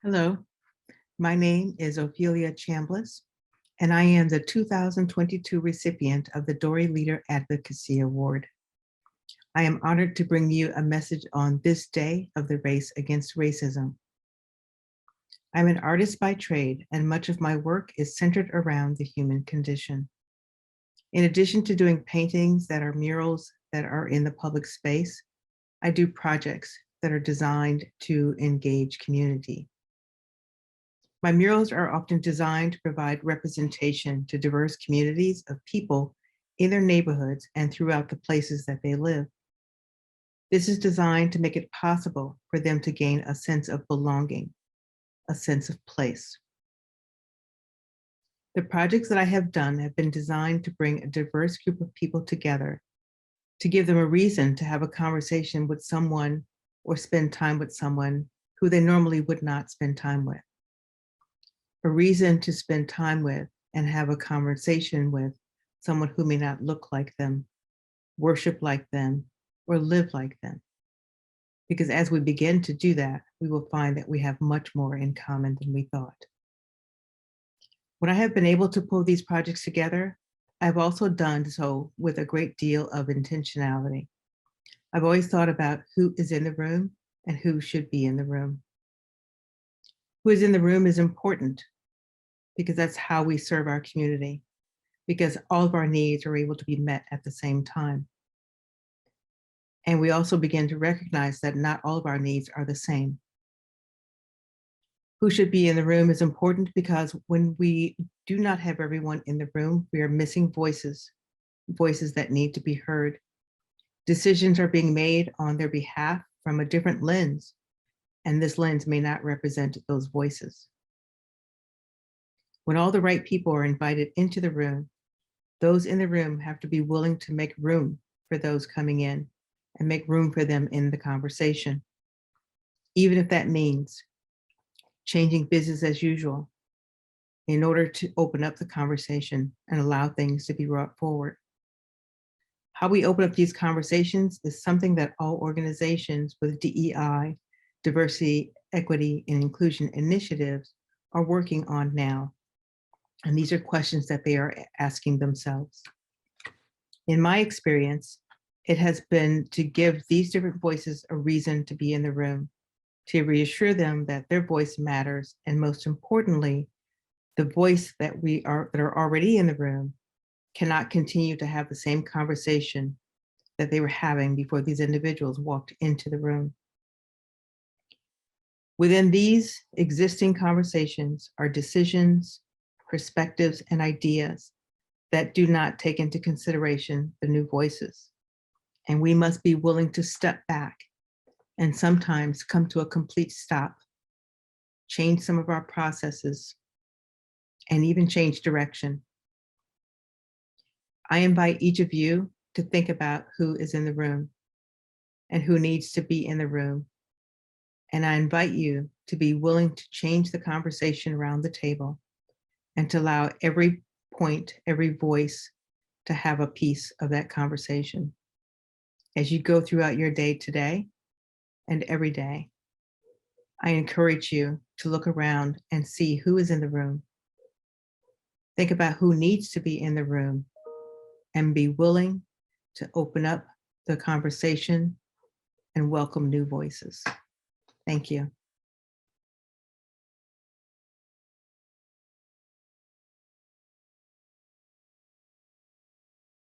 Hello, my name is Ophelia Chambliss, and I am the 2022 recipient of the Dorrie Leader Advocacy Award. I am honored to bring you a message on this day of the race against racism. I'm an artist by trade, and much of my work is centered around the human condition. In addition to doing paintings that are murals that are in the public space, I do projects that are designed to engage community. My murals are often designed to provide representation to diverse communities of people in their neighborhoods and throughout the places that they live. This is designed to make it possible for them to gain a sense of belonging, a sense of place. The projects that I have done have been designed to bring a diverse group of people together, to give them a reason to have a conversation with someone or spend time with someone who they normally would not spend time with. A reason to spend time with and have a conversation with someone who may not look like them, worship like them, or live like them. Because as we begin to do that, we will find that we have much more in common than we thought. When I have been able to pull these projects together, I've also done so with a great deal of intentionality. I've always thought about who is in the room and who should be in the room. Who is in the room is important because that's how we serve our community, because all of our needs are able to be met at the same time. And we also begin to recognize that not all of our needs are the same. Who should be in the room is important because when we do not have everyone in the room, we are missing voices, voices that need to be heard. Decisions are being made on their behalf from a different lens, and this lens may not represent those voices. When all the right people are invited into the room, those in the room have to be willing to make room for those coming in and make room for them in the conversation, even if that means changing business as usual in order to open up the conversation and allow things to be brought forward. How we open up these conversations is something that all organizations with DEI, diversity, equity, and inclusion initiatives are working on now. And these are questions that they are asking themselves. In my experience, it has been to give these different voices a reason to be in the room, to reassure them that their voice matters, and most importantly, the voice that are already in the room cannot continue to have the same conversation that they were having before these individuals walked into the room. Within these existing conversations are decisions, perspectives, and ideas that do not take into consideration the new voices. And we must be willing to step back and sometimes come to a complete stop, change some of our processes, and even change direction. I invite each of you to think about who is in the room and who needs to be in the room. And I invite you to be willing to change the conversation around the table and to allow every point, every voice to have a piece of that conversation. As you go throughout your day today and every day, I encourage you to look around and see who is in the room. Think about who needs to be in the room and be willing to open up the conversation and welcome new voices. Thank you.